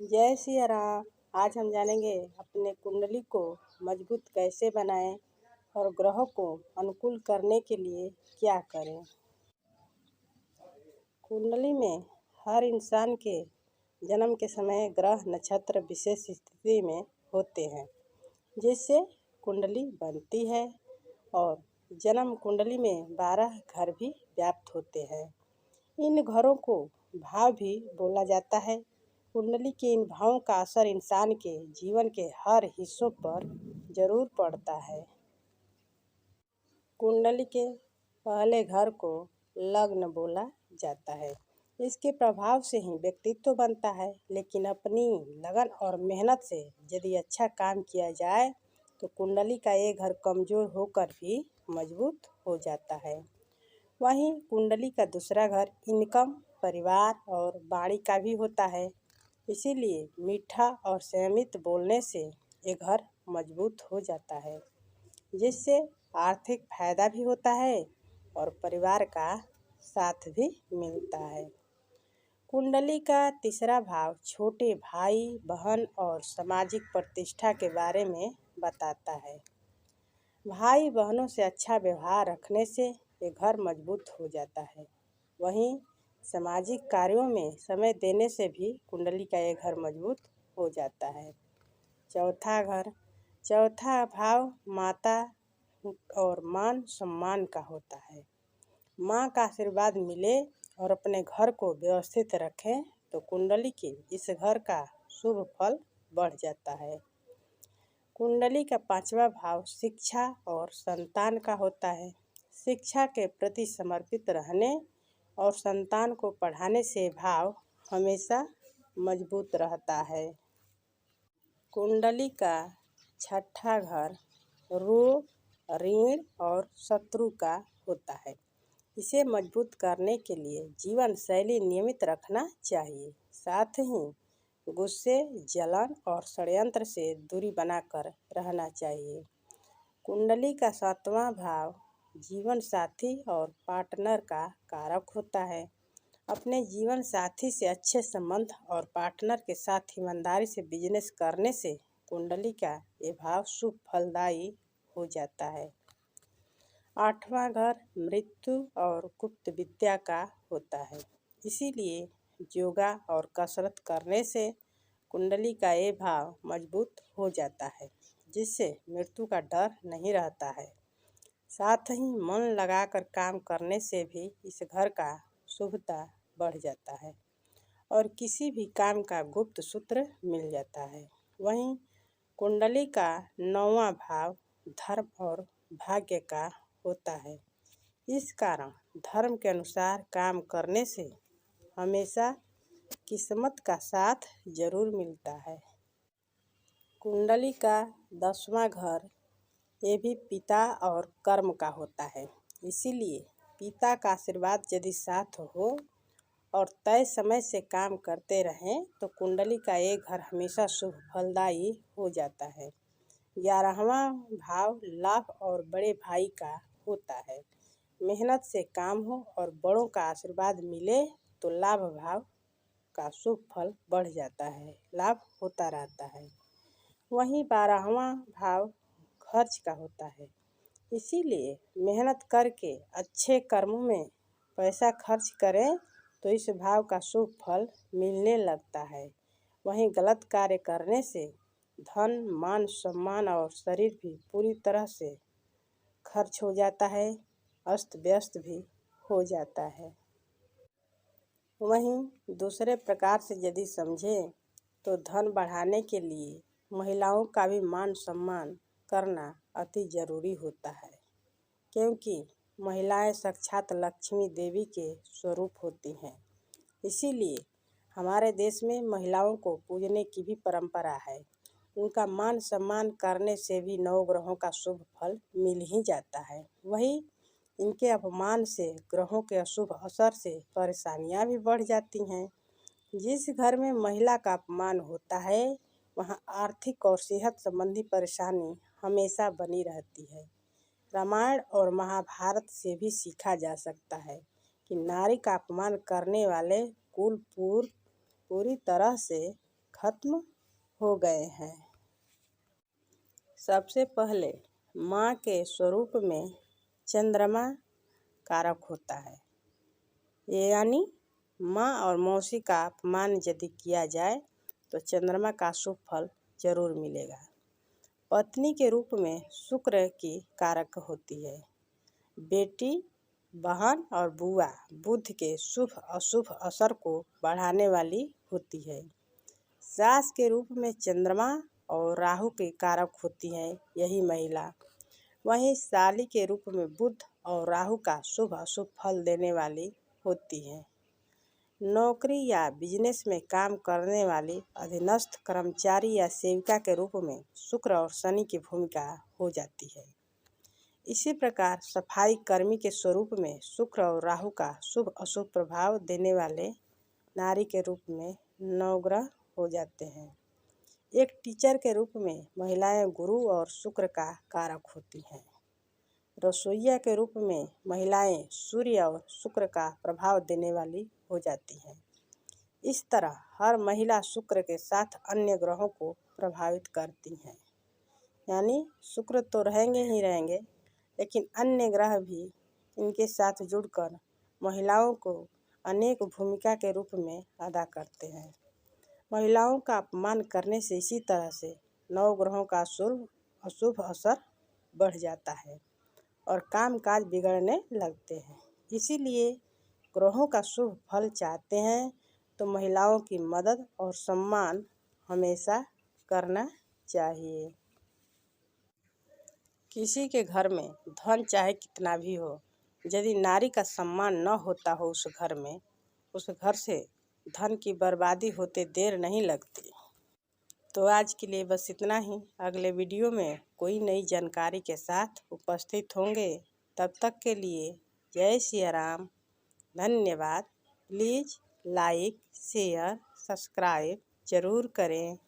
जय सिया राम। आज हम जानेंगे अपने कुंडली को मजबूत कैसे बनाएं और ग्रहों को अनुकूल करने के लिए क्या करें। कुंडली में हर इंसान के जन्म के समय ग्रह नक्षत्र विशेष स्थिति में होते हैं, जिससे कुंडली बनती है। और जन्म कुंडली में 12 घर भी व्याप्त होते हैं। इन घरों को भाव भी बोला जाता है। कुंडली के इन भावों का असर इंसान के जीवन के हर हिस्सों पर जरूर पड़ता है। कुंडली के पहले घर को लग्न बोला जाता है। इसके प्रभाव से ही व्यक्तित्व बनता है, लेकिन अपनी लगन और मेहनत से यदि अच्छा काम किया जाए तो कुंडली का ये घर कमजोर होकर भी मजबूत हो जाता है। वहीं कुंडली का दूसरा घर इनकम, परिवार और वाणी का भी होता है। इसीलिए मीठा और संयमित बोलने से ये घर मजबूत हो जाता है, जिससे आर्थिक फायदा भी होता है और परिवार का साथ भी मिलता है। कुंडली का तीसरा भाव छोटे भाई बहन और सामाजिक प्रतिष्ठा के बारे में बताता है। भाई बहनों से अच्छा व्यवहार रखने से ये घर मजबूत हो जाता है। वहीं सामाजिक कार्यों में समय देने से भी कुंडली का ये घर मजबूत हो जाता है। चौथा भाव माता और मान सम्मान का होता है। माँ का आशीर्वाद मिले और अपने घर को व्यवस्थित रखें तो कुंडली के इस घर का शुभ फल बढ़ जाता है। कुंडली का पांचवा भाव शिक्षा और संतान का होता है। शिक्षा के प्रति समर्पित रहने और संतान को पढ़ाने से भाव हमेशा मजबूत रहता है। कुंडली का छठा घर रोग, ऋण और शत्रु का होता है। इसे मजबूत करने के लिए जीवन शैली नियमित रखना चाहिए। साथ ही गुस्से, जलन और षड्यंत्र से दूरी बनाकर रहना चाहिए। कुंडली का सातवां भाव जीवन साथी और पार्टनर का कारक होता है। अपने जीवन साथी से अच्छे संबंध और पार्टनर के साथ ईमानदारी से बिजनेस करने से कुंडली का ये भाव शुभ फलदायी हो जाता है। आठवां घर मृत्यु और गुप्त विद्या का होता है। इसीलिए योगा और कसरत करने से कुंडली का ये भाव मजबूत हो जाता है, जिससे मृत्यु का डर नहीं रहता है। साथ ही मन लगाकर काम करने से भी इस घर का शुभता बढ़ जाता है और किसी भी काम का गुप्त सूत्र मिल जाता है। वहीं कुंडली का नौवां भाव धर्म और भाग्य का होता है। इस कारण धर्म के अनुसार काम करने से हमेशा किस्मत का साथ जरूर मिलता है। कुंडली का 10वां घर ये भी पिता और कर्म का होता है। इसीलिए पिता का आशीर्वाद यदि साथ हो और तय समय से काम करते रहें तो कुंडली का ये घर हमेशा शुभ फलदायी हो जाता है। 11वां भाव लाभ और बड़े भाई का होता है। मेहनत से काम हो और बड़ों का आशीर्वाद मिले तो लाभ भाव का शुभ फल बढ़ जाता है, लाभ होता रहता है। वहीं 12वां भाव खर्च का होता है। इसीलिए मेहनत करके अच्छे कर्मों में पैसा खर्च करें तो इस भाव का शुभ फल मिलने लगता है। वहीं गलत कार्य करने से धन, मान सम्मान और शरीर भी पूरी तरह से खर्च हो जाता है, अस्त व्यस्त भी हो जाता है। वहीं दूसरे प्रकार से यदि समझें तो धन बढ़ाने के लिए महिलाओं का भी मान सम्मान करना अति जरूरी होता है, क्योंकि महिलाएं साक्षात लक्ष्मी देवी के स्वरूप होती हैं। इसीलिए हमारे देश में महिलाओं को पूजने की भी परंपरा है। उनका मान सम्मान करने से भी नवग्रहों का शुभ फल मिल ही जाता है। वहीं इनके अपमान से ग्रहों के अशुभ असर से परेशानियां भी बढ़ जाती हैं। जिस घर में महिला का अपमान होता है वहाँ आर्थिक और सेहत संबंधी परेशानी हमेशा बनी रहती है। रामायण और महाभारत से भी सीखा जा सकता है कि नारी का अपमान करने वाले कुल पूरी तरह से खत्म हो गए हैं। सबसे पहले माँ के स्वरूप में चंद्रमा कारक होता है। ये यानी माँ और मौसी का अपमान यदि किया जाए तो चंद्रमा का शुभ फल जरूर मिलेगा। पत्नी के रूप में शुक्र की कारक होती है। बेटी, बहन और बुआ बुध के शुभ अशुभ असर को बढ़ाने वाली होती है। सास के रूप में चंद्रमा और राहु की कारक होती है यही महिला। वहीं साली के रूप में बुध और राहु का शुभ अशुभ फल देने वाली होती है। नौकरी या बिजनेस में काम करने वाली अधीनस्थ कर्मचारी या सेविका के रूप में शुक्र और शनि की भूमिका हो जाती है। इसी प्रकार सफाई कर्मी के स्वरूप में शुक्र और राहु का शुभ अशुभ प्रभाव देने वाले नारी के रूप में नवग्रह हो जाते हैं। एक टीचर के रूप में महिलाएं गुरु और शुक्र का कारक होती हैं। रसोइया के रूप में महिलाएं सूर्य और शुक्र का प्रभाव देने वाली हो जाती हैं। इस तरह हर महिला शुक्र के साथ अन्य ग्रहों को प्रभावित करती हैं। यानी शुक्र तो रहेंगे ही रहेंगे, लेकिन अन्य ग्रह भी इनके साथ जुड़कर महिलाओं को अनेक भूमिका के रूप में अदा करते हैं। महिलाओं का अपमान करने से इसी तरह से 9 ग्रहों का शुभ अशुभ असर बढ़ जाता है और कामकाज बिगड़ने लगते हैं। इसीलिए ग्रहों का शुभ फल चाहते हैं तो महिलाओं की मदद और सम्मान हमेशा करना चाहिए। किसी के घर में धन चाहे कितना भी हो, यदि नारी का सम्मान न होता हो उस घर में, उस घर से धन की बर्बादी होते देर नहीं लगती। तो आज के लिए बस इतना ही। अगले वीडियो में कोई नई जानकारी के साथ उपस्थित होंगे। तब तक के लिए जय सिया राम। धन्यवाद। प्लीज़ लाइक, शेयर, सब्सक्राइब जरूर करें।